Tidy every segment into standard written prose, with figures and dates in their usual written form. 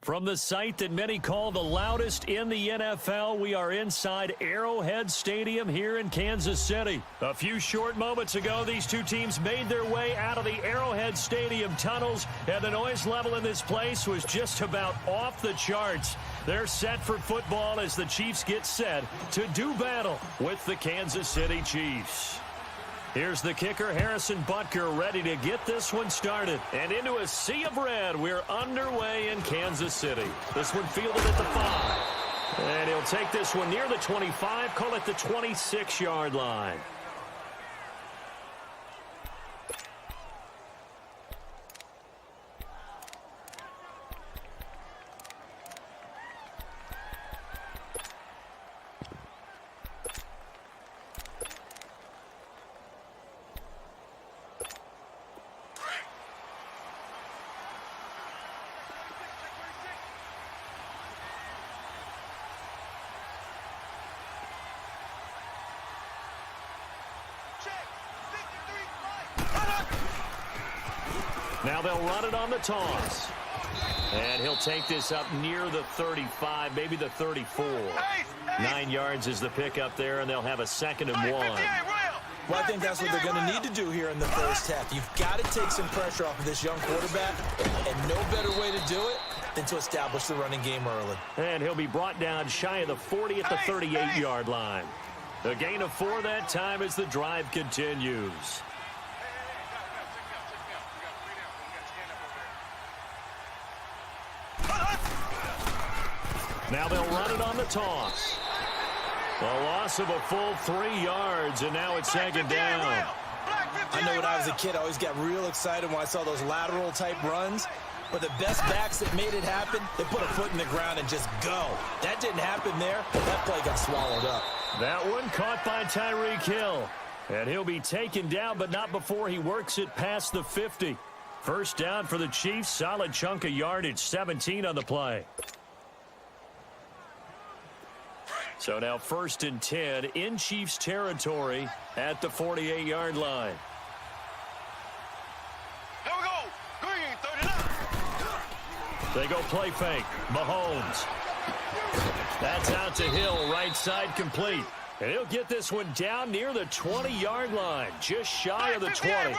From the site that many call the loudest in the NFL, we are inside Arrowhead Stadium here in Kansas City. A few short moments ago, these two teams made their way out of the Arrowhead Stadium tunnels, and the noise level in this place was just about off the charts. They're set for football as the Chiefs get set to do battle with the Kansas City Chiefs. Here's the kicker, Harrison Butker, ready to get this one started. And into a sea of red, we're underway in Kansas City. This one fielded at the 5. And he'll take this one near the 25, call it the 26-yard line. Now they'll run it on the toss. And he'll take this up near the 35, maybe the 34. 9 yards is the pickup there, and they'll have a 2nd and 1. Well, I think that's what they're going to need to do here in the first half. You've got to take some pressure off of this young quarterback, and no better way to do it than to establish the running game early. And he'll be brought down shy of the 40 at the 38-yard line. A gain of 4 that time as the drive continues. Now they'll run it on the toss. A loss of a full 3 yards, and now it's 2nd down. I know when I was a kid, I always got real excited when I saw those lateral-type runs. But the best backs that made it happen, they put a foot in the ground and just go. That didn't happen there. That play got swallowed up. That one caught by Tyreek Hill. And he'll be taken down, but not before he works it past the 50. First down for the Chiefs. Solid chunk of yardage, 17 on the play. So now 1st and 10 in Chiefs territory at the 48-yard line. Here we go. Green, 39. They go play fake. Mahomes. That's out to Hill, right side complete. And he'll get this one down near the 20-yard line, just shy of the 20.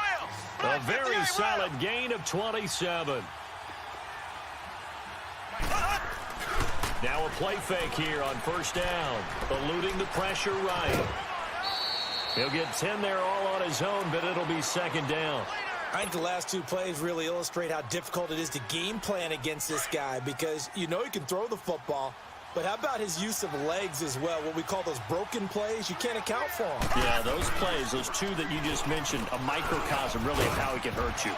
A very solid gain of 27. Now a play fake here on 1st down, eluding the pressure right. He'll get 10 there all on his own, but it'll be 2nd down. I think the last 2 plays really illustrate how difficult it is to game plan against this guy because you know he can throw the football, but how about his use of legs as well, what we call those broken plays? You can't account for them. Yeah, those plays, those 2 that you just mentioned, a microcosm really of how he can hurt you.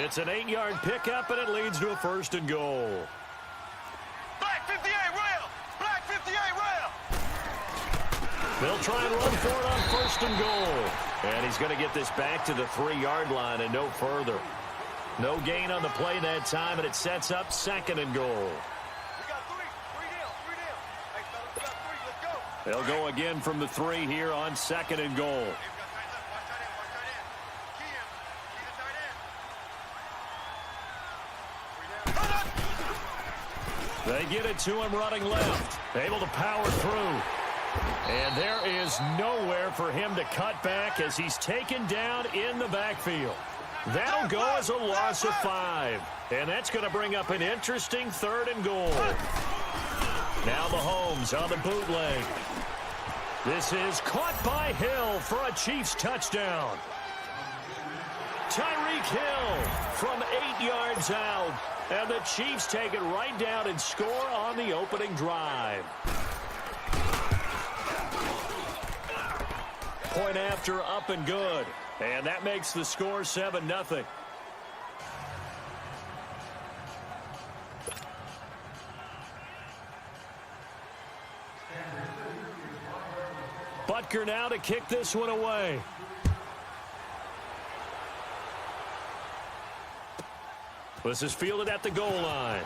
It's an 8-yard pickup, and it leads to a 1st and goal. Black 58 rail. Black 58 rail. They'll try and run for it on 1st and goal. And he's going to get this back to the 3-yard line and no further. No gain on the play that time, and it sets up 2nd and goal. We got 3. 3 down. 3 down. Hey, fellas, we got 3. Let's go. They'll go again from the 3 here on 2nd and goal. They get it to him running left. Able to power through. And there is nowhere for him to cut back as he's taken down in the backfield. That'll go as a loss of 5. And that's going to bring up an interesting 3rd and goal. Now Mahomes on the bootleg. This is caught by Hill for a Chiefs touchdown. Tyreek Hill from 8 yards out. And the Chiefs take it right down and score on the opening drive. Point after, up and good. And that makes the score 7-0. Butker now to kick this one away. This is fielded at the goal line.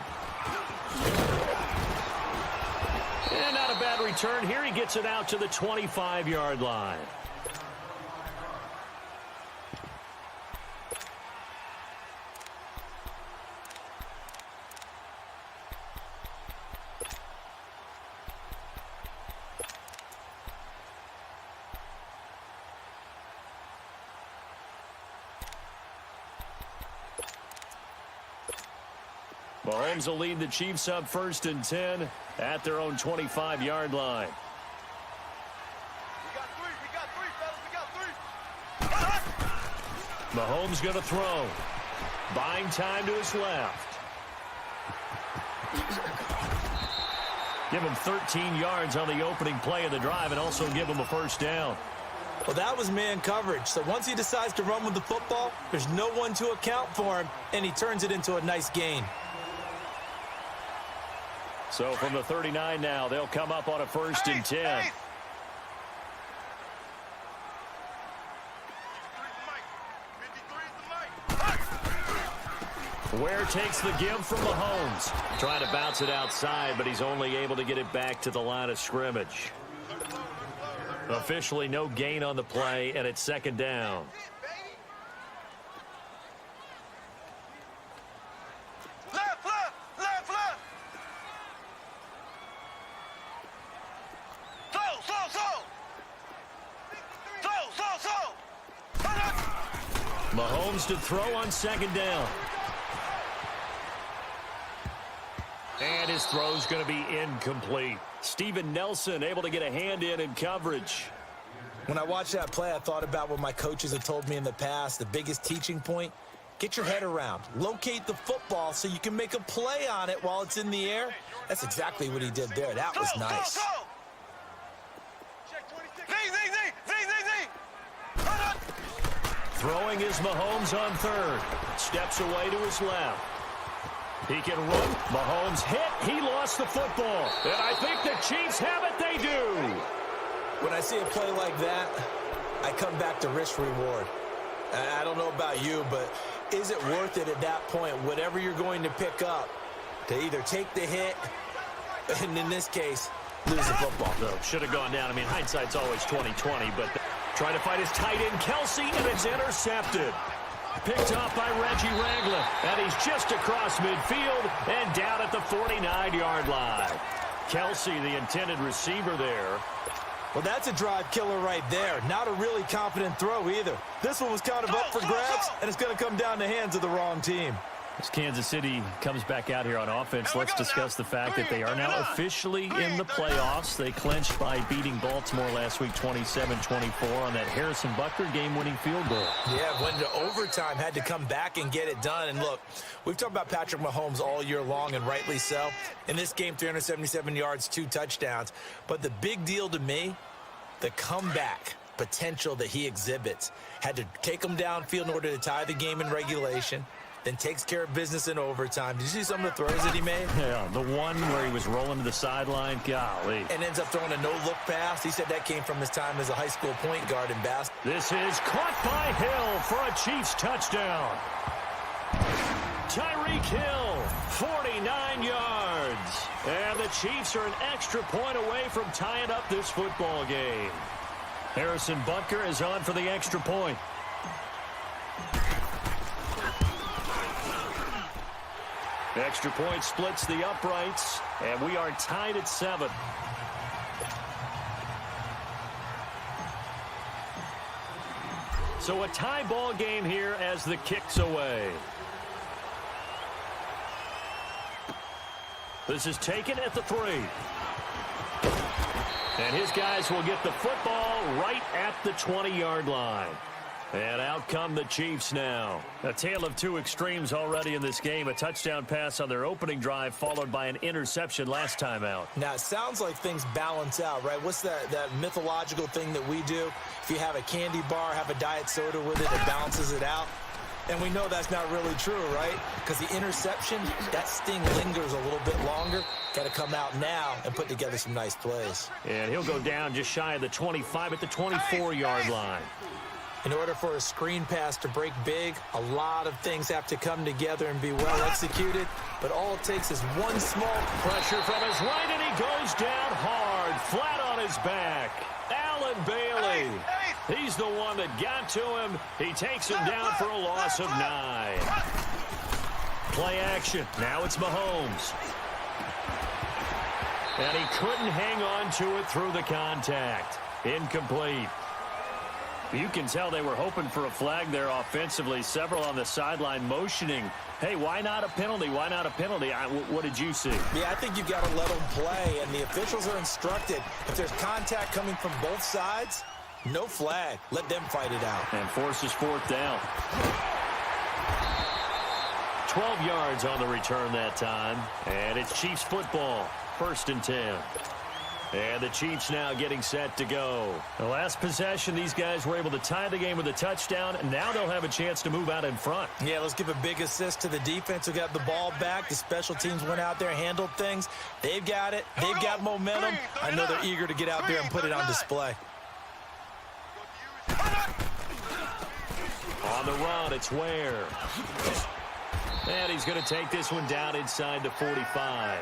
And not a bad return here. He gets it out to the 25-yard line. Mahomes will lead the Chiefs up 1st and 10 at their own 25-yard line. We got three, fellas. We got three. Mahomes going to throw. Buying time to his left. Give him 13 yards on the opening play of the drive and also give him a 1st down. Well, that was man coverage. So once he decides to run with the football, there's no one to account for him, and he turns it into a nice gain. So from the 39 now, they'll come up on a 1st and 10. Ware takes the give from Mahomes. Trying to bounce it outside, but he's only able to get it back to the line of scrimmage. Officially no gain on the play, and it's 2nd down. Left. Slow. Mahomes to throw on 2nd down. And his throw's going to be incomplete. Steven Nelson able to get a hand in coverage. When I watched that play, I thought about what my coaches have told me in the past. The biggest teaching point, get your head around. Locate the football so you can make a play on it while it's in the air. That's exactly what he did there. That was nice. Check 26. Throwing is Mahomes on 3rd. Steps away to his left. He can run. Mahomes hit. He lost the football. And I think the Chiefs have it. They do. When I see a play like that, I come back to risk reward. I don't know about you, but is it worth it at that point, whatever you're going to pick up, to either take the hit, and in this case, lose the football? No, should have gone down. I mean, hindsight's always 20/20, but trying to fight his tight end, Kelsey, and it's intercepted. Picked off by Reggie Ragland, and he's just across midfield and down at the 49-yard line. Kelsey, the intended receiver there. Well, that's a drive killer right there. Not a really confident throw either. This one was kind of up for grabs, and it's going to come down the hands of the wrong team. As Kansas City comes back out here on offense, let's discuss the fact that they are now officially in the playoffs. They clinched by beating Baltimore last week 27-24 on that Harrison Butker game-winning field goal. Yeah, went to overtime, had to come back and get it done. And look, we've talked about Patrick Mahomes all year long, and rightly so. In this game, 377 yards, 2 touchdowns. But the big deal to me, the comeback potential that he exhibits. Had to take him downfield in order to tie the game in regulation. Then takes care of business in overtime. Did you see some of the throws that he made? Yeah, the one where he was rolling to the sideline, golly. And ends up throwing a no-look pass. He said that came from his time as a high school point guard in basketball. This is caught by Hill for a Chiefs touchdown. Tyreek Hill, 49 yards. And the Chiefs are an extra point away from tying up this football game. Harrison Butker is on for the extra point. Extra point splits the uprights, and we are tied at 7. So a tie ball game here as the kick's away. This is taken at the 3. And his guys will get the football right at the 20-yard line. And out come the Chiefs now. A tale of two extremes already in this game. A touchdown pass on their opening drive, followed by an interception last time out. Now, it sounds like things balance out, right? What's that mythological thing that we do? If you have a candy bar, have a diet soda with it, it balances it out. And we know that's not really true, right? Because the interception, that sting lingers a little bit longer. Got to come out now and put together some nice plays. And he'll go down just shy of the 25 at the 24-yard line. In order for a screen pass to break big, a lot of things have to come together and be well executed. But all it takes is one small pressure from his right, and he goes down hard, flat on his back. Allen Bailey. He's the one that got to him. He takes him down for a loss of 9. Play action. Now it's Mahomes. And he couldn't hang on to it through the contact. Incomplete. You can tell they were hoping for a flag there offensively. Several on the sideline motioning, hey, why not a penalty? Why not a penalty? What did you see? Yeah, I think you got to let them play, and the officials are instructed. If there's contact coming from both sides, no flag. Let them fight it out. And forces fourth down. 12 yards on the return that time. And it's Chiefs football. 1st and 10. And the Chiefs now getting set to go. The last possession, these guys were able to tie the game with a touchdown. And now they'll have a chance to move out in front. Yeah, let's give a big assist to the defense who got the ball back. The special teams went out there, handled things. They've got it. They've got momentum. I know they're eager to get out there and put it on display. On the run, it's Ware. And he's going to take this one down inside the 45.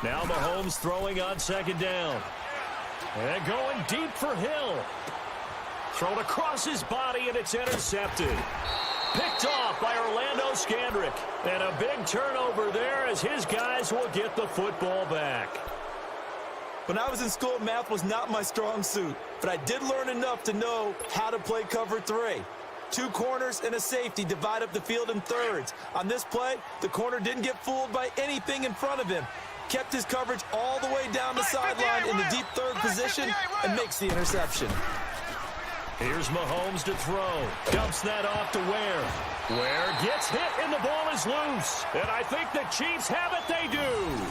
Now Mahomes throwing on 2nd down. And going deep for Hill. Thrown across his body, and it's intercepted. Picked off by Orlando Scandrick. And a big turnover there as his guys will get the football back. When I was in school, math was not my strong suit. But I did learn enough to know how to play cover 3. 2 corners and a safety divide up the field in thirds. On this play, the corner didn't get fooled by anything in front of him. Kept his coverage all the way down the sideline in the deep third position and makes the interception. Here's Mahomes to throw. Dumps that off to Ware. Ware gets hit and the ball is loose. And I think the Chiefs have it. They do.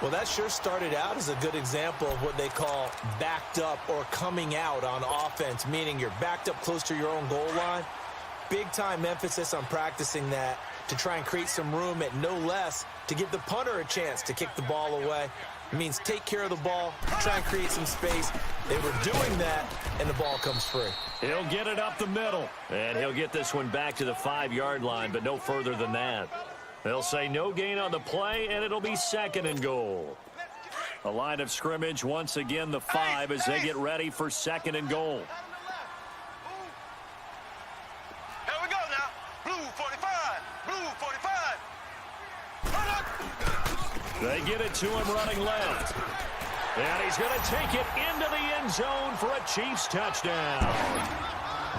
Well, that sure started out as a good example of what they call backed up or coming out on offense, meaning you're backed up close to your own goal line. Big time emphasis on practicing that to try and create some room at no less to give the punter a chance to kick the ball away. It means take care of the ball, try and create some space. They were doing that, and the ball comes free. He'll get it up the middle, and he'll get this one back to the 5-yard line, but no further than that. They'll say no gain on the play, and it'll be 2nd and goal. A line of scrimmage, once again the 5 as they get ready for 2nd and goal. Here we go now. Blue 45. Blue 45. They get it to him running left. And he's going to take it into the end zone for a Chiefs touchdown.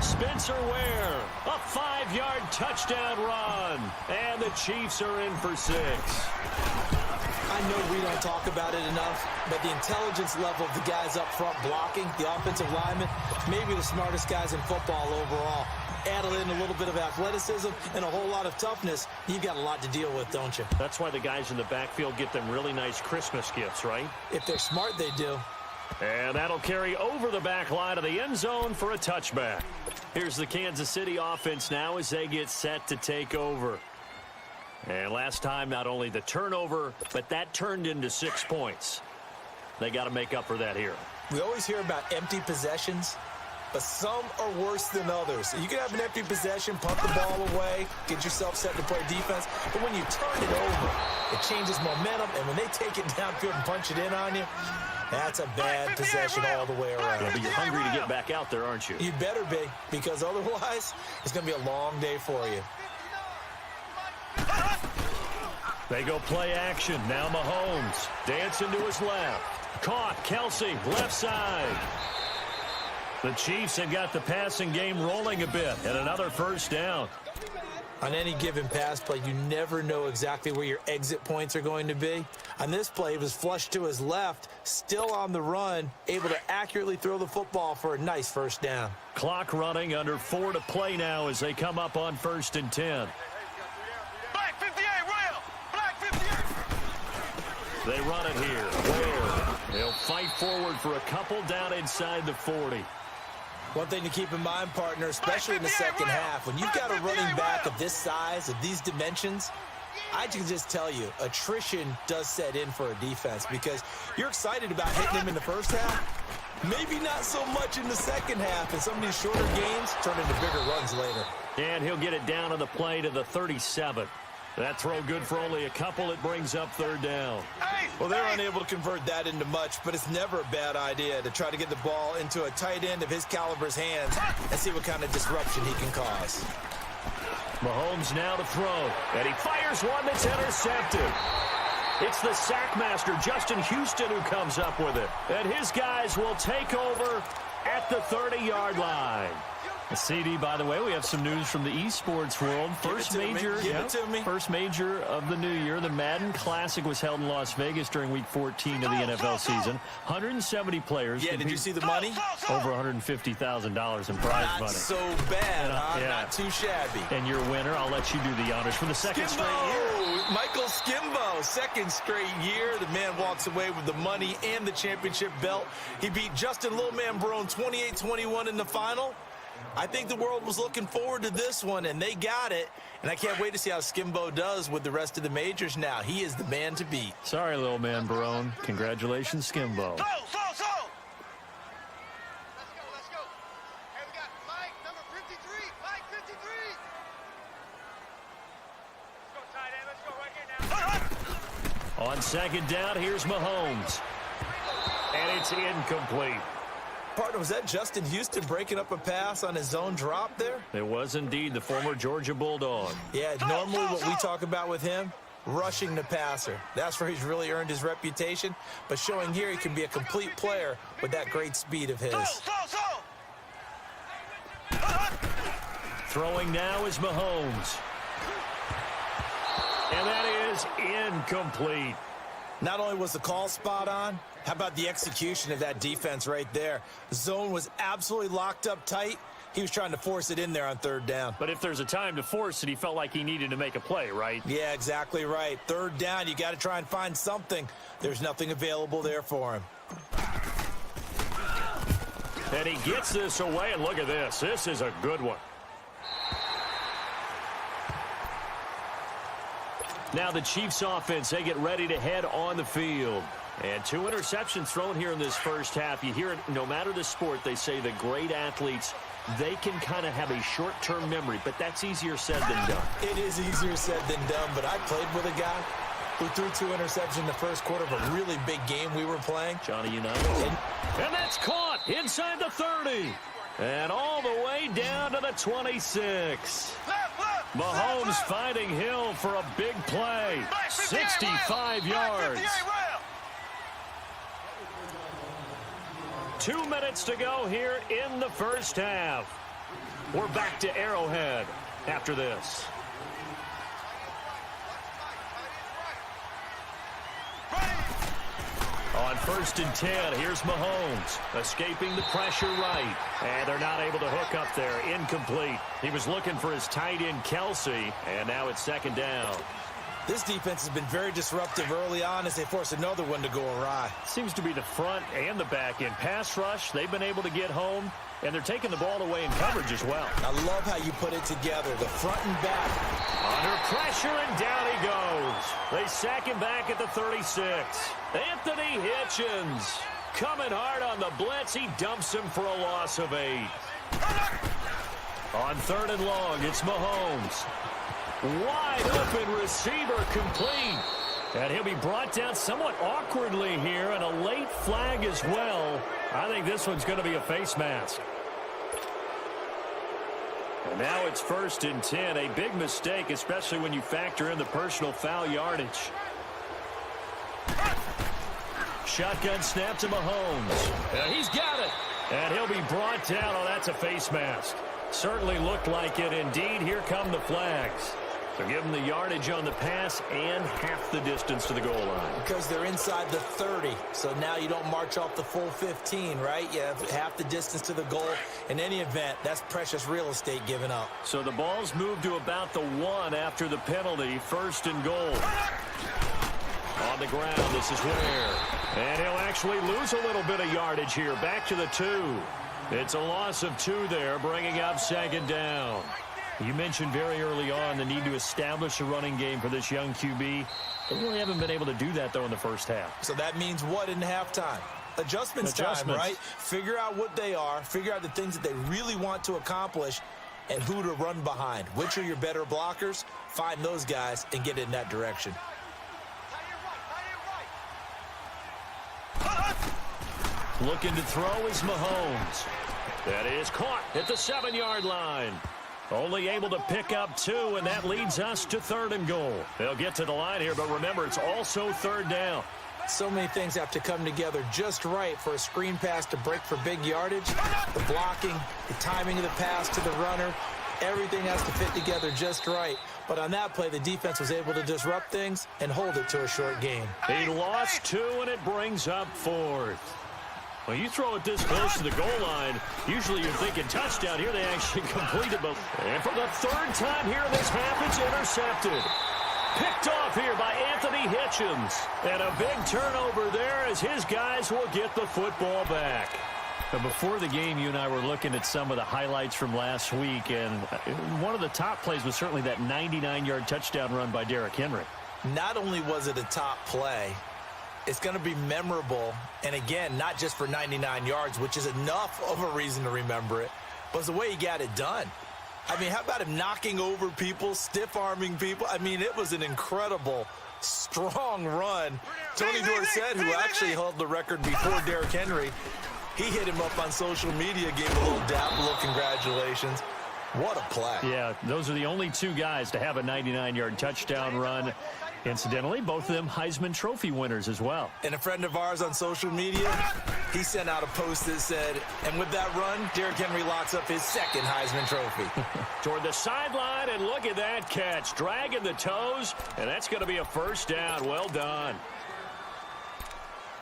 Spencer Ware, a 5-yard touchdown run. And the Chiefs are in for 6. I know we don't talk about it enough, but the intelligence level of the guys up front blocking, the offensive linemen, maybe the smartest guys in football overall. Add in a little bit of athleticism and a whole lot of toughness, you've got a lot to deal with, don't you? That's why the guys in the backfield get them really nice Christmas gifts, right? If they're smart, they do. And that'll carry over the back line of the end zone for a touchback. Here's the Kansas City offense now as they get set to take over. And last time, not only the turnover, but that turned into 6 points. They got to make up for that here. We always hear about empty possessions, but some are worse than others. You can have an empty possession, punt the ball away, get yourself set to play defense, but when you turn it over, it changes momentum, and when they take it downfield and punch it in on you, that's a bad possession all the way around. Yeah, but you're hungry to get back out there, aren't you? You better be, because otherwise, it's going to be a long day for you. They go play action. Now Mahomes dancing to his left. Caught. Kelsey, left side. The Chiefs have got the passing game rolling a bit. And another first down. On any given pass play, you never know exactly where your exit points are going to be. On this play, it was flushed to his left, still on the run, able to accurately throw the football for a nice first down. Clock running, under 4 to play now as they come up on 1st and 10. Black 58, rail. Black 58. They run it here. Ware. They'll fight forward for a couple down inside the 40. One thing to keep in mind, partner, especially in the second half, when you've got a running back of this size, of these dimensions, I can just tell you, attrition does set in for a defense because you're excited about hitting him in the first half. Maybe not so much in the second half, and some of these shorter games turn into bigger runs later. And he'll get it down on the play to the 37. That throw good for only a couple. It brings up third down. Well, they're unable to convert that into much, but it's never a bad idea to try to get the ball into a tight end of his caliber's hands and see what kind of disruption he can cause. Mahomes now to throw, and he fires one that's intercepted. It's the sackmaster, Justin Houston, who comes up with it. And his guys will take over at the 30-yard line. A CD, by the way, we have some news from the esports world. First major of the new year. The Madden Classic was held in Las Vegas during Week 14 of the NFL season. 170 players. Yeah, did you see the money? Over $150,000 in prize money. Not so bad, huh? Yeah. Not too shabby. And your winner, I'll let you do the honors for the second straight year. Michael Skimbo, second straight year. The man walks away with the money and the championship belt. He beat Justin Little Man Barone 28-21 in the final. I think the world was looking forward to this one, and they got it. And I can't wait to see how Skimbo does with the rest of the majors now. He is the man to beat. Sorry, Little Man Barone. Congratulations, Skimbo. Let's go. Hey, we got flag number 53. Flag 53. Let's go, tight end. Let's go right here now. On second down, here's Mahomes. And it's incomplete. Partner, was that Justin Houston breaking up a pass on his own drop there? It was indeed the former Georgia Bulldog. Yeah, normally what we talk about with him, rushing the passer. That's where he's really earned his reputation. But showing here he can be a complete player with that great speed of his. Throwing now is Mahomes. And that is incomplete. Not only was the call spot on, how about the execution of that defense right there? The zone was absolutely locked up tight. He was trying to force it in there on third down. But if there's a time to force it, he felt like he needed to make a play, right? Yeah, exactly right. Third down, you got to try and find something. There's nothing available there for him. And he gets this away, and look at this. This is a good one. Now the Chiefs offense, they get ready to head on the field. And 2 interceptions thrown here in this first half. You hear it, no matter the sport, they say the great athletes, they can kind of have a short-term memory, but that's easier said than done. It is easier said than done, but I played with a guy who threw 2 interceptions in the first quarter of a really big game we were playing. Johnny Unitas. And that's caught inside the 30. And all the way down to the 26. Mahomes finding Hill for a big play. 65 yards. 2 minutes to go here in the first half. We're back to Arrowhead after this. On 1st and 10, here's Mahomes, escaping the pressure right. And they're not able to hook up there. Incomplete. He was looking for his tight end, Kelsey, and now it's second down. This defense has been very disruptive early on as they force another one to go awry. Seems to be the front and the back end. Pass rush, they've been able to get home, and they're taking the ball away in coverage as well. I love how you put it together, the front and back. Under pressure, and down he goes. They sack him back at the 36. Anthony Hitchens coming hard on the blitz. He dumps him for a loss of 8. On 3rd and long, it's Mahomes. Wide open receiver complete. And he'll be brought down somewhat awkwardly here, and a late flag as well. I think this one's going to be a face mask. And now it's 1st and 10. A big mistake, especially when you factor in the personal foul yardage. Shotgun snap to Mahomes. And he's got it. And he'll be brought down. Oh, that's a face mask. Certainly looked like it. Indeed, here come the flags. So give them the yardage on the pass and half the distance to the goal line. Because they're inside the 30, so now you don't march off the full 15, right? You have half the distance to the goal. In any event, that's precious real estate given up. So the ball's moved to about the 1 after the penalty. 1st and goal. On the ground, this is Ware. And he'll actually lose a little bit of yardage here. Back to the 2. It's a loss of 2 there, bringing up second down. You mentioned very early on the need to establish a running game for this young QB. They really haven't been able to do that, though, in the first half. So that means what in halftime? Adjustments time, right? Figure out what they are, figure out the things that they really want to accomplish, and who to run behind. Which are your better blockers? find those guys and get in that direction. Looking to throw is Mahomes. That is caught at the 7-yard line. Only able to pick up 2, and that leads us to 3rd and goal. They'll get to the line here, but remember, it's also 3rd down. So many things have to come together just right for a screen pass to break for big yardage. The blocking, the timing of the pass to the runner, everything has to fit together just right. But on that play, the defense was able to disrupt things and hold it to a short gain. He lost 2, and it brings up 4th. Well, you throw it this close to the goal line, usually you're thinking touchdown. Here they actually completed both. And for the 3rd time here this half, it's intercepted. Picked off here by Anthony Hitchens. And a big turnover there as his guys will get the football back. But before the game, you and I were looking at some of the highlights from last week, and one of the top plays was certainly that 99-yard touchdown run by Derrick Henry. Not only was it a top play, it's going to be memorable, and again, not just for 99 yards, which is enough of a reason to remember it, but it's the way he got it done. I mean, how about him knocking over people, stiff-arming people? I mean, it was an incredible, strong run. Tony Dorsett, who actually held the record before Derrick Henry, he hit him up on social media, gave him a little dap, a little congratulations. What a play. Yeah, those are the only 2 guys to have a 99-yard touchdown run. Incidentally, both of them Heisman Trophy winners as well. And a friend of ours on social media, he sent out a post that said, and with that run, Derrick Henry locks up his 2nd Heisman Trophy. Toward the sideline, and look at that catch. Dragging the toes, and that's going to be a 1st down. Well done.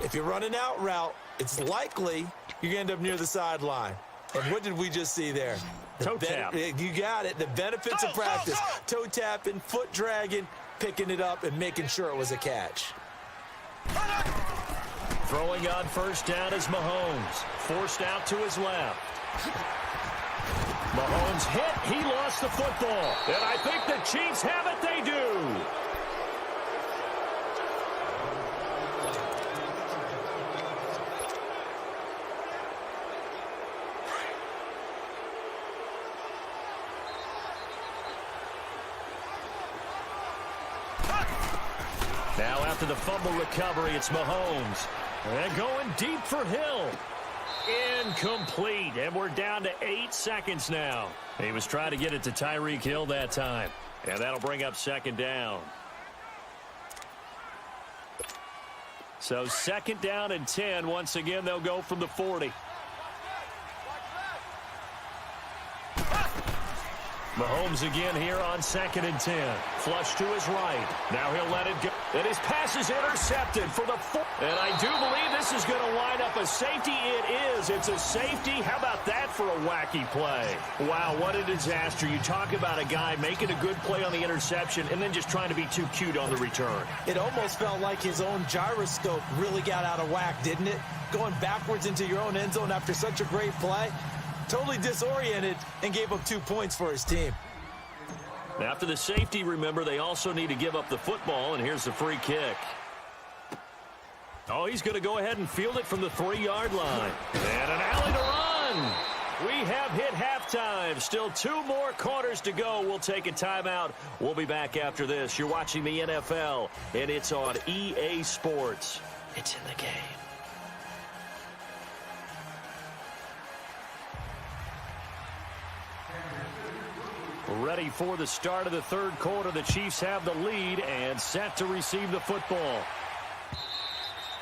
If you run an out route, it's likely you're going to end up near the sideline. And what did we just see there? Toe tap. You got it. The benefits of practice. Toe tapping, foot dragging, picking it up, and making sure it was a catch. Throwing on 1st down is Mahomes. Forced out to his left. Mahomes hit. He lost the football. And I think the Chiefs have it. They do. Now after the fumble recovery, it's Mahomes. And going deep for Hill. Incomplete. And we're down to 8 seconds now. He was trying to get it to Tyreek Hill that time. And that'll bring up 2nd down. So 2nd down and 10. Once again, they'll go from the 40. Mahomes again here on 2nd and 10. Flush to his right. Now he'll let it go. And his pass is intercepted for the 4th. And I do believe this is going to wind up a safety. It is. It's a safety. How about that for a wacky play? Wow, what a disaster. You talk about a guy making a good play on the interception and then just trying to be too cute on the return. It almost felt like his own gyroscope really got out of whack, didn't it? Going backwards into your own end zone after such a great play. Totally disoriented and gave up 2 points for his team. After the safety, remember, they also need to give up the football, and here's the free kick. Oh, he's going to go ahead and field it from the 3-yard line. And an alley to run. We have hit halftime. Still 2 more quarters to go. We'll take a timeout. We'll be back after this. You're watching the NFL, and it's on EA Sports. It's in the game. Ready for the start of the 3rd quarter. The Chiefs have the lead and set to receive the football.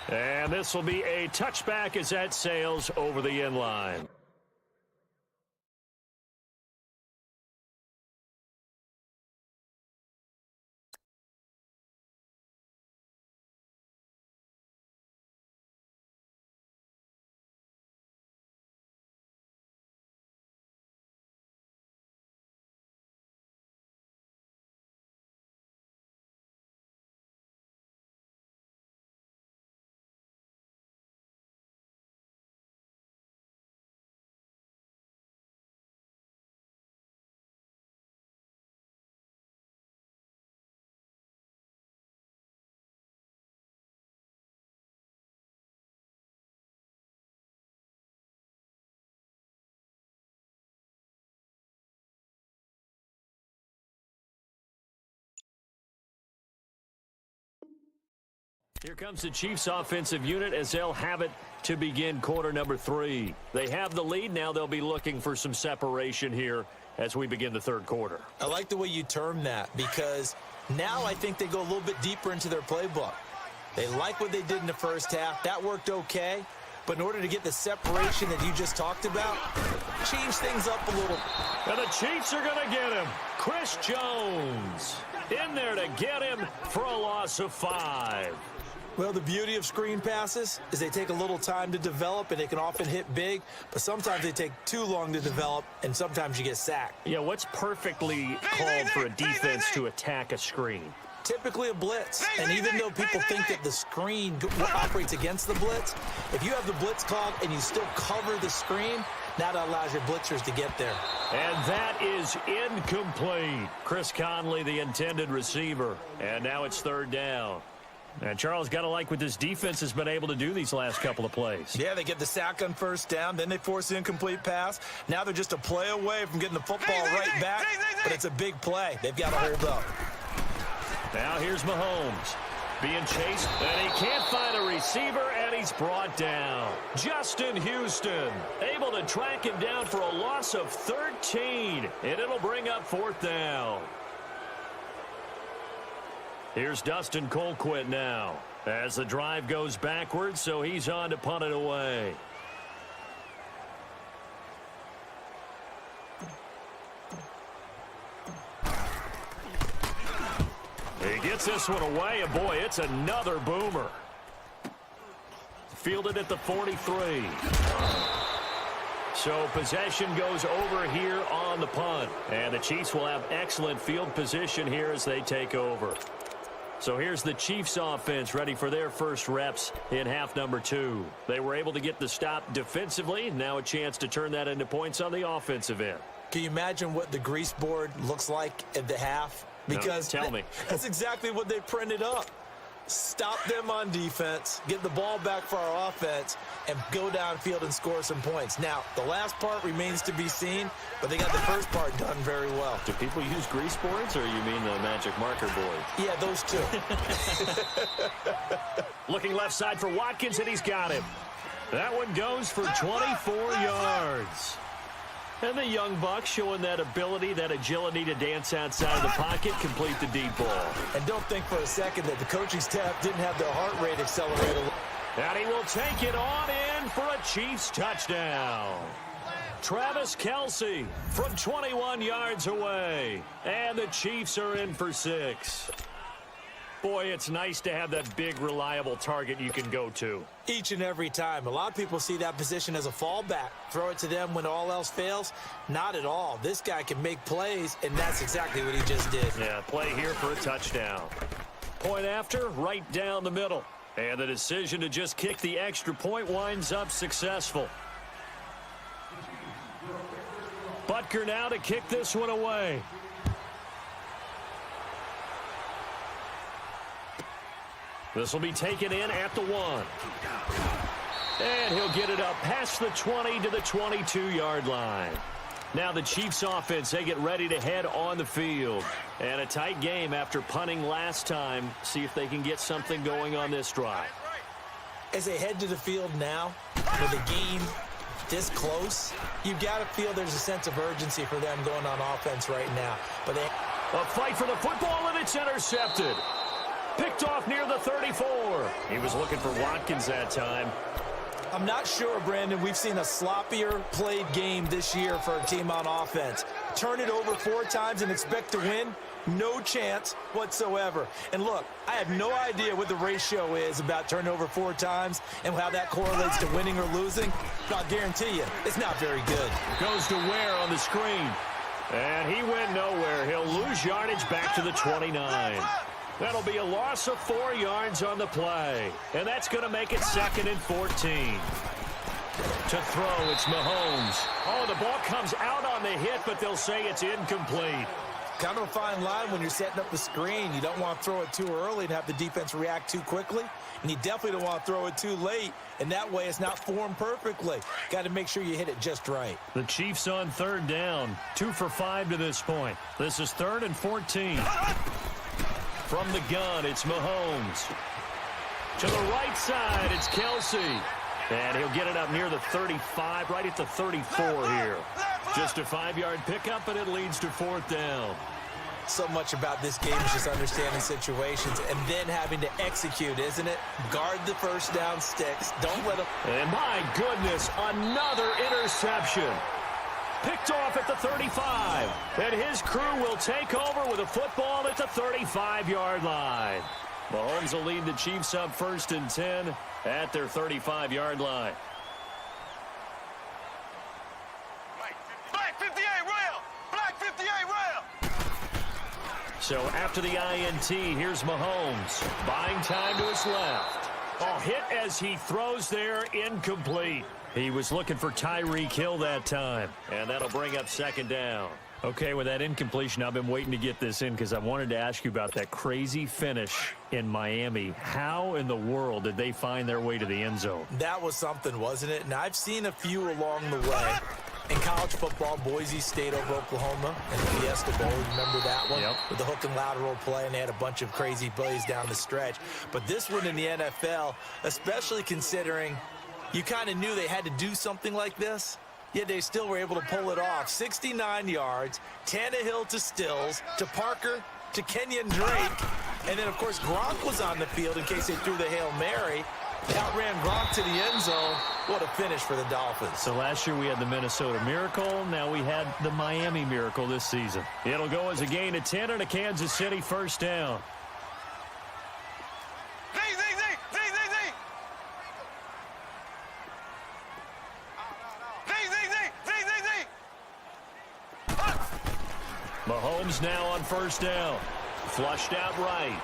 And this will be a touchback as that sails over the end line. Here comes the Chiefs offensive unit as they'll have it to begin quarter number 3. They have the lead. Now they'll be looking for some separation here as we begin the third quarter. I like the way you term that because now I think they go a little bit deeper into their playbook. They like what they did in the first half. That worked okay. But in order to get the separation that you just talked about, change things up a little. And the Chiefs are going to get him. Chris Jones in there to get him for a loss of 5. Well, the beauty of screen passes is they take a little time to develop, and they can often hit big, but sometimes they take too long to develop, and sometimes you get sacked. Yeah, what's perfectly called for a defense to attack a screen? Typically a blitz, and even though people think that the screen operates against the blitz, if you have the blitz called and you still cover the screen, that allows your blitzers to get there. And that is incomplete. Chris Conley, the intended receiver, and now it's third down. And Charles, got to like what this defense has been able to do these last couple of plays. Yeah, they get the sack on first down, then they force the incomplete pass. Now they're just a play away from getting the football right back, but it's a big play. They've got to hold up. Now here's Mahomes being chased, and he can't find a receiver, and he's brought down. Justin Houston able to track him down for a loss of 13, and it'll bring up fourth down. Here's Dustin Colquitt now as the drive goes backwards, so he's on to punt it away. He gets this one away, and boy, it's another boomer. Fielded at the 43. So possession goes over here on the punt, and the Chiefs will have excellent field position here as they take over. So here's the Chiefs offense ready for their first reps in half number 2. They were able to get the stop defensively. Now a chance to turn that into points on the offensive end. Can you imagine what the grease board looks like at the half? Because no, tell me. That's exactly what they printed up. Stop them on defense, get the ball back for our offense, and go downfield and score some points. Now, the last part remains to be seen, but they got the first part done very well. Do people use grease boards, or you mean the magic marker board? Yeah, those two. Looking left side for Watkins, and he's got him. That one goes for 24 yards. And the young buck showing that ability, that agility to dance outside of the pocket, complete the deep ball. And don't think for a second that the coaching staff didn't have their heart rate accelerated. And he will take it on in for a Chiefs touchdown. Travis Kelce from 21 yards away. And the Chiefs are in for 6. Boy, it's nice to have that big, reliable target you can go to. Each and every time. A lot of people see that position as a fallback. Throw it to them when all else fails. Not at all. This guy can make plays, and that's exactly what he just did. Yeah, play here for a touchdown. Point after, right down the middle. And the decision to just kick the extra point winds up successful. Butker now to kick this one away. This will be taken in at the 1. And he'll get it up past the 20 to the 22-yard line. Now the Chiefs offense, they get ready to head on the field. And a tight game after punting last time. See if they can get something going on this drive. As they head to the field now, with a game this close, you've got to feel there's a sense of urgency for them going on offense right now. But a fight for the football, and it's intercepted. Picked off near the 34. He was looking for Watkins that time. I'm not sure, Brandon. We've seen a sloppier played game this year for a team on offense. Turn it over 4 times and expect to win? No chance whatsoever. And look, I have no idea what the ratio is about turning over 4 times and how that correlates to winning or losing. But I'll guarantee you, it's not very good. Goes to Ware on the screen. And he went nowhere. He'll lose yardage back to the 29. That'll be a loss of 4 yards on the play. And that's going to make it 2nd and 14. To throw, it's Mahomes. Oh, the ball comes out on the hit, but they'll say it's incomplete. Kind of a fine line when you're setting up the screen. You don't want to throw it too early and have the defense react too quickly. And you definitely don't want to throw it too late. And that way it's not formed perfectly. Got to make sure you hit it just right. The Chiefs on 3rd down. 2 for 5 to this point. This is 3rd and 14. From the gun, it's Mahomes. To the right side, it's Kelsey. And he'll get it up near the 35, right at the 34 here. Just a 5-yard pickup, and it leads to 4th down. So much about this game is just understanding situations and then having to execute, isn't it? Guard the first down sticks. Don't let them. And my goodness, another interception. Picked off at the 35. And his crew will take over with a football at the 35-yard line. Mahomes will lead the Chiefs up 1st and 10 at their 35-yard line. Black 58 rail! Black 58 rail! So after the INT, here's Mahomes. Buying time to his left. Oh, hit as he throws there, incomplete. He was looking for Tyreek Hill that time, and that'll bring up 2nd down. Okay, with that incompletion, I've been waiting to get this in because I wanted to ask you about that crazy finish in Miami. How in the world did they find their way to the end zone? That was something, wasn't it? And I've seen a few along the way. In college football, Boise State over Oklahoma in the Fiesta Bowl. Remember that one? Yep. With the hook and lateral play, and they had a bunch of crazy plays down the stretch. But this one in the NFL, especially considering you kind of knew they had to do something like this, yet they still were able to pull it off. 69 yards, Tannehill to Stills, to Parker, to Kenyon Drake, and then, of course, Gronk was on the field in case they threw the Hail Mary. Outran Gronk to the end zone. What a finish for the Dolphins. So last year we had the Minnesota Miracle. Now we had the Miami Miracle this season. It'll go as a gain of 10 and a Kansas City 1st down. Mahomes now on 1st down. Flushed out right.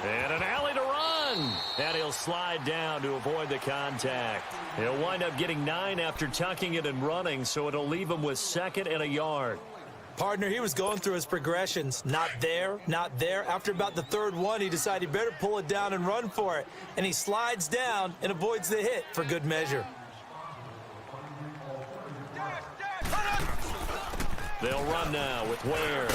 And an alley to run. And he'll slide down to avoid the contact. He'll wind up getting 9 after tucking it and running, so it'll leave him with 2nd and a yard. Partner, he was going through his progressions. Not there, not there. After about the 3rd one, he decided he better pull it down and run for it. And he slides down and avoids the hit for good measure. They'll run now with Ware.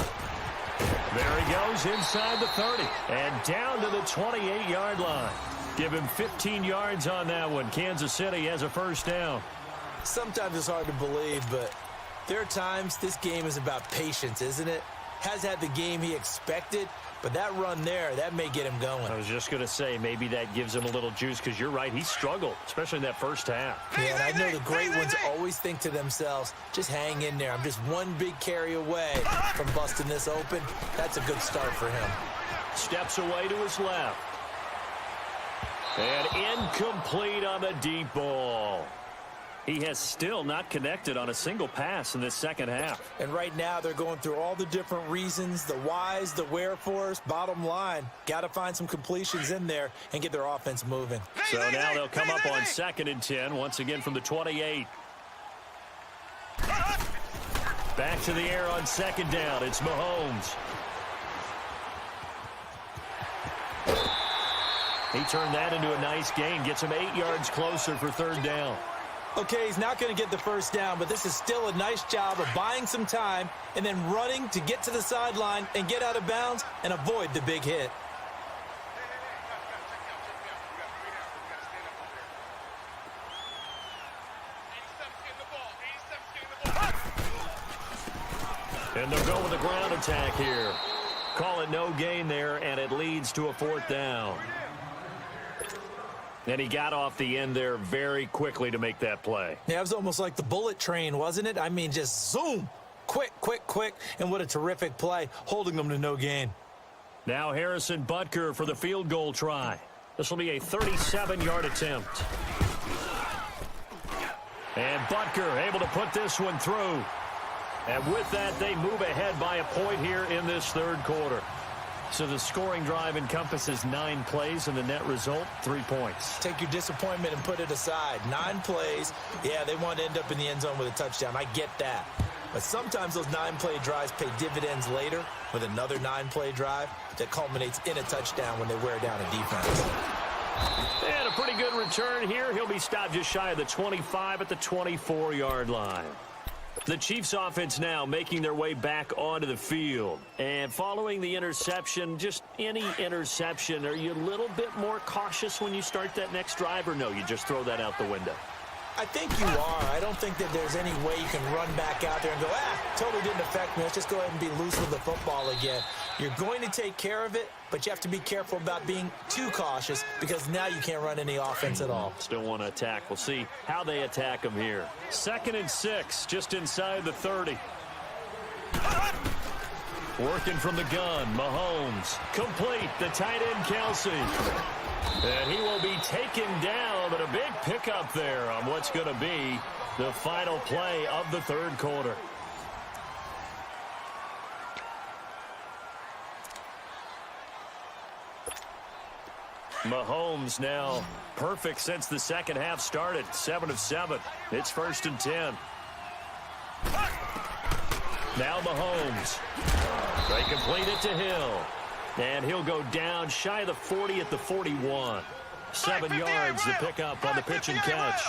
There he goes inside the 30 and down to the 28-yard line. Give him 15 yards on that one. Kansas City has a 1st down. Sometimes it's hard to believe, but there are times this game is about patience, isn't it? Has had the game he expected, but that run there, that may get him going. I was just going to say, maybe that gives him a little juice because you're right, he struggled, especially in that 1st half. Yeah, and I know the great ones always think to themselves, just hang in there. I'm just one big carry away from busting this open. That's a good start for him. Steps away to his left. And incomplete on the deep ball. He has still not connected on a single pass in this 2nd half. And right now they're going through all the different reasons, the whys, the wherefores. Bottom line, got to find some completions in there and get their offense moving. So now they'll come up on 2nd and 10, once again from the 28. Back to the air on 2nd down. It's Mahomes. He turned that into a nice gain. Gets him 8 yards closer for 3rd down. Okay, he's not going to get the 1st down, but this is still a nice job of buying some time and then running to get to the sideline and get out of bounds and avoid the big hit. And they'll go with a ground attack here. Call it no gain there, and it leads to a 4th down. And he got off the end there very quickly to make that play. Yeah, it was almost like the bullet train, wasn't it? I mean, just zoom. Quick, quick, quick. And what a terrific play, holding them to no gain. Now Harrison Butker for the field goal try. This will be a 37-yard attempt. And Butker able to put this one through. And with that, they move ahead by a point here in this 3rd quarter. So the scoring drive encompasses 9 plays, and the net result, 3 points. Take your disappointment and put it aside. 9 plays. Yeah, they want to end up in the end zone with a touchdown. I get that. But sometimes those 9-play drives pay dividends later with another 9-play drive that culminates in a touchdown when they wear down a defense. And a pretty good return here. He'll be stopped just shy of the 25 at the 24-yard line. The Chiefs offense now making their way back onto the field. And following the interception, just any interception, are you a little bit more cautious when you start that next drive, or no, you just throw that out the window? I think you are. I don't think that there's any way you can run back out there and go, totally didn't affect me. Let's just go ahead and be loose with the football again. You're going to take care of it, but you have to be careful about being too cautious because now you can't run any offense at all. Still want to attack. We'll see how they attack them here. 2nd and 6, just inside the 30. Working from the gun, Mahomes. Complete, the tight end, Kelsey. And he will be taken down, but a big pickup there on what's going to be the final play of the 3rd quarter. Mahomes now perfect since the second half started. 7 of 7. It's 1st and 10. Now Mahomes. They complete it to Hill. And he'll go down shy of the 40 at the 41. 7 yards to pick up on the pitch and catch.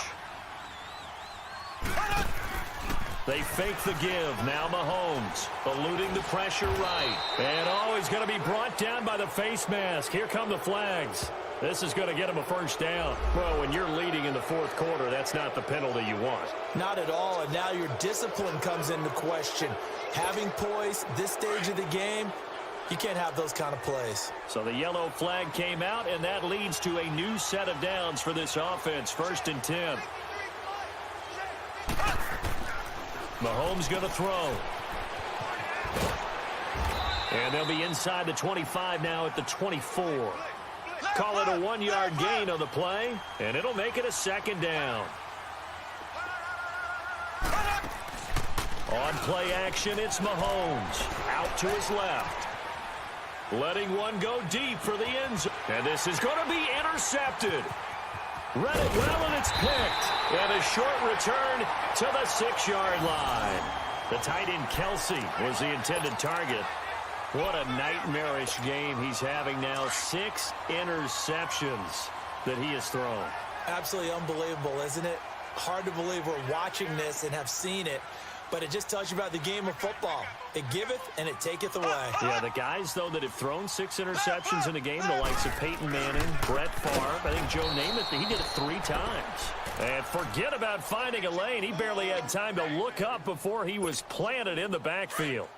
They fake the give. Now Mahomes eluding the pressure right. And he's going to be brought down by the face mask. Here come the flags. This is going to get him a 1st down. Well, when you're leading in the 4th quarter, that's not the penalty you want. Not at all, and now your discipline comes into question. Having poise this stage of the game, you can't have those kind of plays. So the yellow flag came out, and that leads to a new set of downs for this offense. 1st and 10. Mahomes going to throw. And they'll be inside the 25 now at the 24. Call it a 1-yard gain on the play, and it'll make it a 2nd down. On play action, it's Mahomes. Out to his left. Letting one go deep for the end zone. And this is going to be intercepted. Read it well, and it's picked. And a short return to the 6-yard line. The tight end, Kelsey, was the intended target. What a nightmarish game he's having now. 6 interceptions that he has thrown. Absolutely unbelievable, isn't it? Hard to believe we're watching this and have seen it. But it just tells you about the game of football. It giveth and it taketh away. Yeah, the guys, though, that have thrown 6 interceptions in a game, the likes of Peyton Manning, Brett Favre, I think Joe Namath, he did it 3 times. And forget about finding a lane. He barely had time to look up before he was planted in the backfield.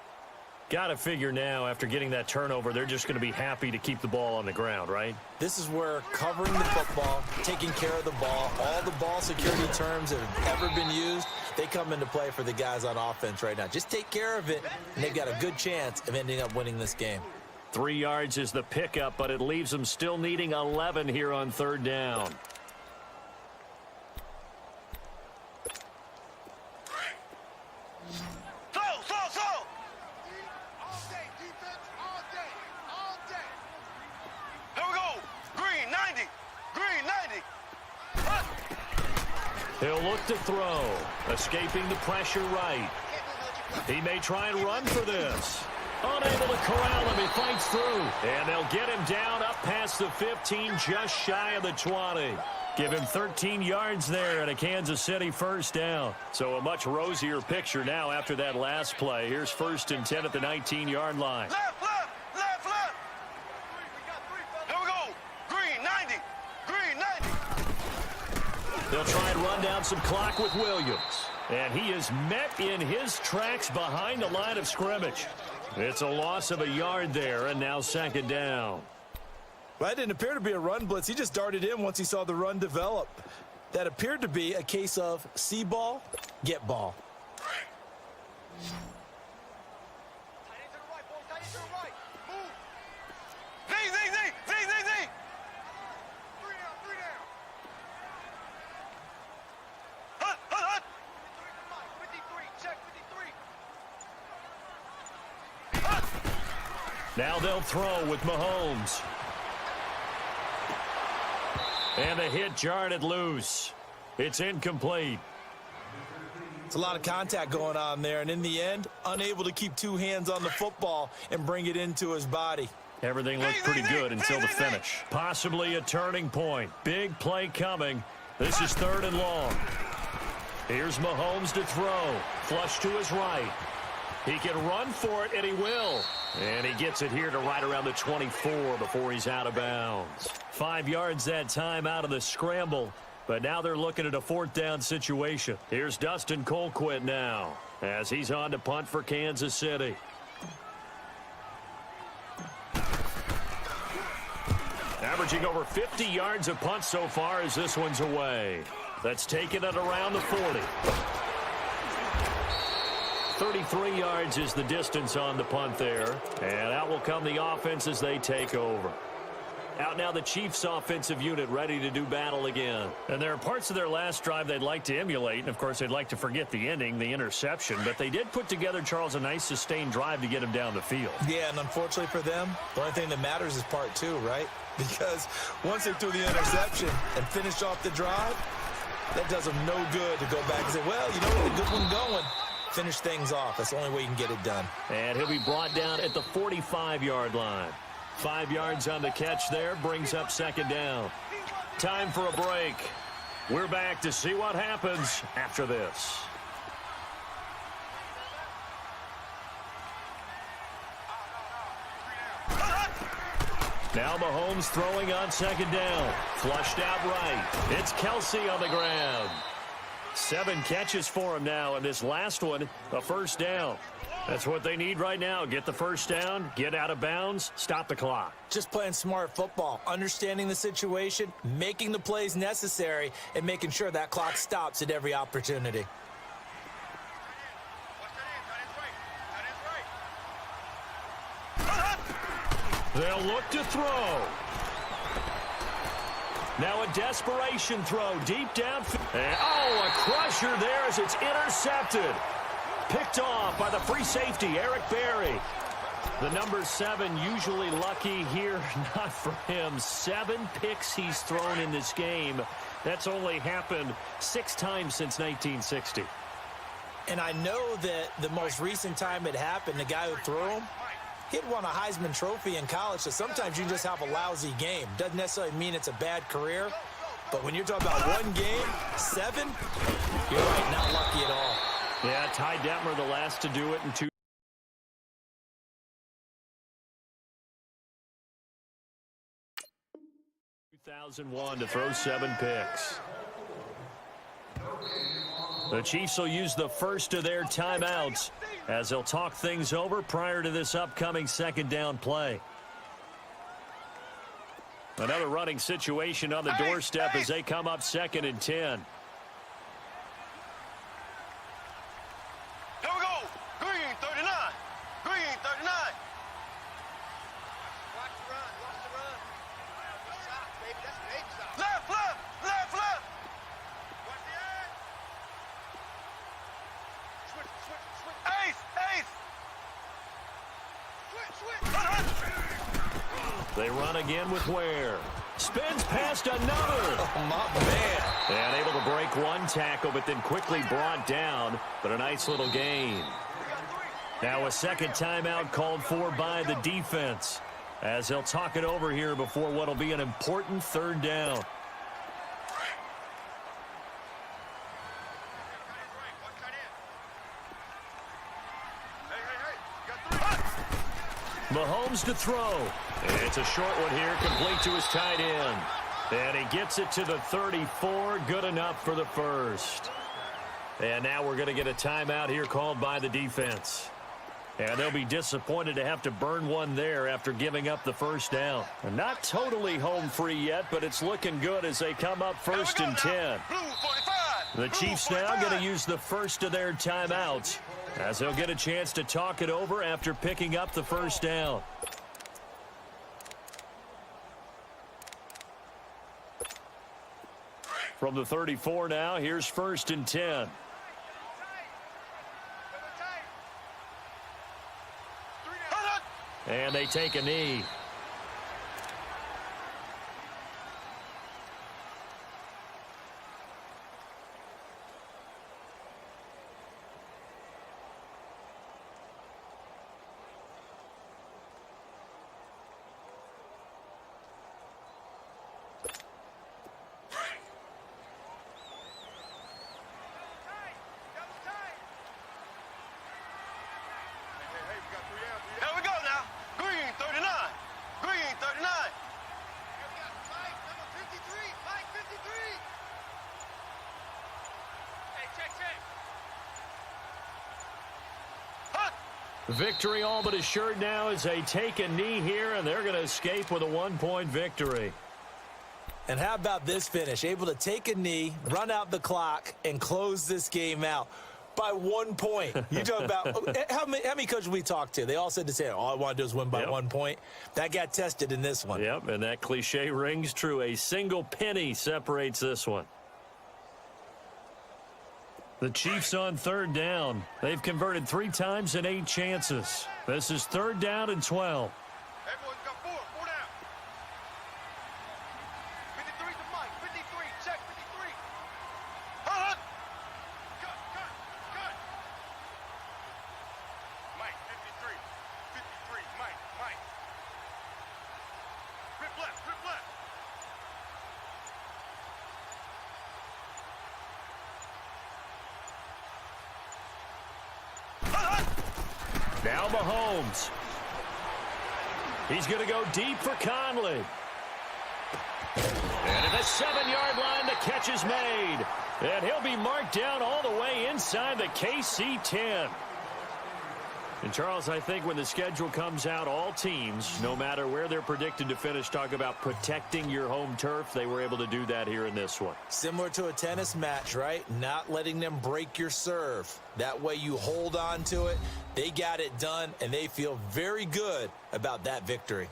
Got to figure now, after getting that turnover, they're just going to be happy to keep the ball on the ground, right? This is where covering the football, taking care of the ball, all the ball security terms that have ever been used, they come into play for the guys on offense right now. Just take care of it, and they've got a good chance of ending up winning this game. 3 yards is the pickup, but it leaves them still needing 11 here on 3rd down. He'll look to throw, escaping the pressure right. He may try and run for this. Unable to corral him, he fights through. And they'll get him down up past the 15, just shy of the 20. Give him 13 yards there and a Kansas City 1st down. So a much rosier picture now after that last play. Here's 1st and 10 at the 19-yard line. Left, left, left, left. Here we go. Green, 90. Green, 90. They'll try and run down some clock with Williams. And he is met in his tracks behind the line of scrimmage. It's a loss of a yard there, and now 2nd down. Well, that didn't appear to be a run blitz. He just darted in once he saw the run develop. That appeared to be a case of see ball, get ball. Now they'll throw with Mahomes. And the hit jarred it loose. It's incomplete. It's a lot of contact going on there, and in the end, unable to keep 2 hands on the football and bring it into his body. Everything looked pretty good until the finish. Possibly a turning point. Big play coming. This is 3rd and long. Here's Mahomes to throw. Flush to his right. He can run for it, and he will. And he gets it here to right around the 24 before he's out of bounds. 5 yards that time out of the scramble. But now they're looking at a 4th down situation. Here's Dustin Colquitt now as he's on to punt for Kansas City. Averaging over 50 yards a punt so far as this one's away. That's taken it around the 40. 33 yards is the distance on the punt there. And out will come the offense as they take over. Out now the Chiefs offensive unit ready to do battle again. And there are parts of their last drive they'd like to emulate. And, of course, they'd like to forget the ending, the interception. But they did put together, Charles, a nice sustained drive to get him down the field. Yeah, and unfortunately for them, the only thing that matters is part 2, right? Because once they threw the interception and finished off the drive, that does them no good to go back and say, well, you know what, a good one going. Finish things off. That's the only way you can get it done. And he'll be brought down at the 45-yard line. 5 yards on the catch there, brings up 2nd down. Time for a break. We're back to see what happens after this. Now Mahomes throwing on 2nd down. Flushed out right. It's Kelsey on the ground. 7 catches for him now, and this last one, a 1st down. That's what they need right now. Get the 1st down, get out of bounds, stop the clock. Just playing smart football, understanding the situation, making the plays necessary, and making sure that clock stops at every opportunity. They'll look to throw. Now a desperation throw deep down. And, oh, a crusher there as it's intercepted. Picked off by the free safety, Eric Berry. The number 7 usually lucky here. Not for him. 7 picks he's thrown in this game. That's only happened 6 times since 1960. And I know that the most recent time it happened, the guy who threw him, he'd won a Heisman Trophy in college, so sometimes you just have a lousy game. Doesn't necessarily mean it's a bad career, but when you're talking about one game, 7, you're right, not lucky at all. Yeah, Ty Detmer the last to do it in 2001 to throw 7 picks. The Chiefs will use the first of their timeouts as they'll talk things over prior to this upcoming 2nd down play. Another running situation on the doorstep as they come up 2nd and 10. Here we go. Green 39. Green 39. Watch the run. Watch the run. Shot, baby. That's an 8 shot. Left, left, left, left. Watch the edge. Switch, switch, switch. Ace, ace. Switch, switch. They run again with Ware. Spins past another. Oh, my man. And able to break one tackle, but then quickly brought down. But a nice little gain. Now a 2nd timeout called for by the defense, as they'll talk it over here before what will be an important 3rd down. Mahomes to throw. And it's a short one here, complete to his tight end. And he gets it to the 34, good enough for the 1st. And now we're going to get a timeout here called by the defense. And they'll be disappointed to have to burn one there after giving up the 1st down. And not totally home free yet, but it's looking good as they come up 1st and 10. The Chiefs now going to use the first of their timeouts, as they'll get a chance to talk it over after picking up the 1st down. From the 34 now, here's 1st and 10. And they take a knee. Victory all but assured now as they take a knee here, and they're going to escape with a 1-point victory. And how about this finish? Able to take a knee, run out the clock, and close this game out by 1 point. You talk about how many coaches we talked to? They all said the same. All I want to do is win by 1 point. That got tested in this one. Yep, and that cliche rings true. A single penny separates this one. The Chiefs on third down. They've converted 3 times in 8 chances. This is 3rd down and 12. Everyone's got 4 down. 53 to Mike. 53. Check 53. Cut. Mike, 53. 53. Mike. Rip left. Now Mahomes. He's going to go deep for Conley. And at the 7-yard line, the catch is made. And he'll be marked down all the way inside the KC 10. And, Charles, I think when the schedule comes out, all teams, no matter where they're predicted to finish, talk about protecting your home turf. They were able to do that here in this one. Similar to a tennis match, right? Not letting them break your serve. That way you hold on to it. They got it done, and they feel very good about that victory.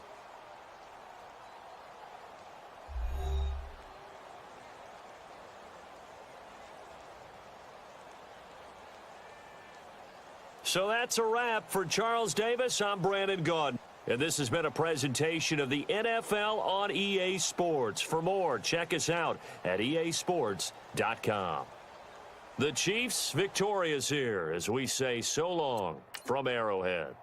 So that's a wrap for Charles Davis. I'm Brandon Gaudin. And this has been a presentation of the NFL on EA Sports. For more, check us out at easports.com. The Chiefs victorious here as we say so long from Arrowhead.